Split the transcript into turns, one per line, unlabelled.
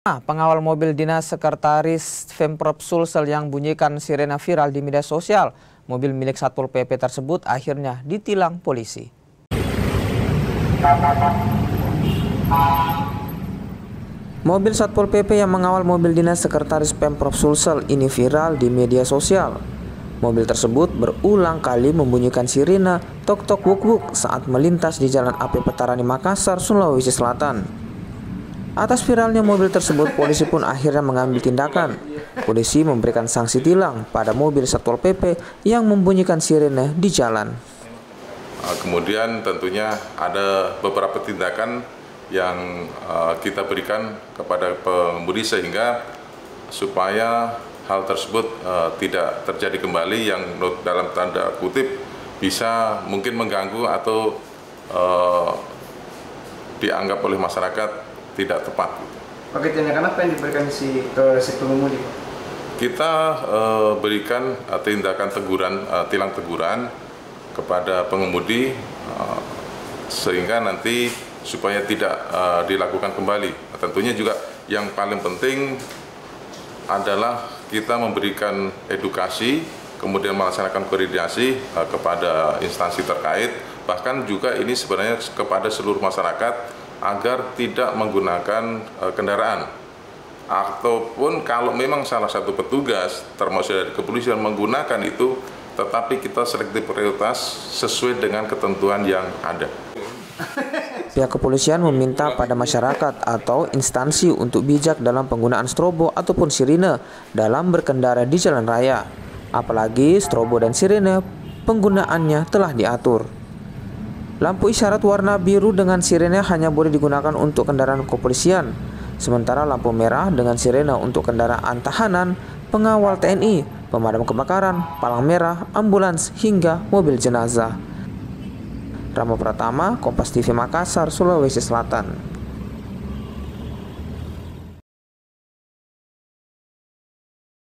Pengawal mobil dinas Sekretaris Pemprov Sulsel yang bunyikan sirena viral di media sosial. Mobil milik Satpol PP tersebut akhirnya ditilang polisi. Mobil Satpol PP yang mengawal mobil dinas Sekretaris Pemprov Sulsel ini viral di media sosial. Mobil tersebut berulang kali membunyikan sirena tok-tok wuk-wuk saat melintas di Jalan AP Petarani Makassar, Sulawesi Selatan. Atas viralnya mobil tersebut, polisi pun akhirnya mengambil tindakan. Polisi memberikan sanksi tilang pada mobil Satpol PP yang membunyikan sirene di jalan.
Kemudian tentunya ada beberapa tindakan yang kita berikan kepada pengemudi sehingga supaya hal tersebut tidak terjadi kembali yang dalam tanda kutip bisa mungkin mengganggu atau dianggap oleh masyarakat tidak tepat.
Oke, tindakan apa yang diberikan ke si pengemudi?
Kita berikan tindakan teguran, tilang teguran kepada pengemudi sehingga nanti supaya tidak dilakukan kembali. Tentunya juga yang paling penting adalah kita memberikan edukasi, kemudian melaksanakan koordinasi kepada instansi terkait, bahkan juga ini sebenarnya kepada seluruh masyarakat agar tidak menggunakan kendaraan. Ataupun kalau memang salah satu petugas termasuk dari kepolisian menggunakan itu, tetapi kita selektif prioritas sesuai dengan ketentuan yang ada.
Pihak kepolisian meminta pada masyarakat atau instansi untuk bijak dalam penggunaan strobo ataupun sirine dalam berkendara di jalan raya. Apalagi strobo dan sirine penggunaannya telah diatur. Lampu isyarat warna biru dengan sirene hanya boleh digunakan untuk kendaraan kepolisian. Sementara lampu merah dengan sirene untuk kendaraan tahanan, pengawal TNI, pemadam kebakaran, palang merah, ambulans, hingga mobil jenazah. Rama Pratama, Kompas TV Makassar, Sulawesi Selatan.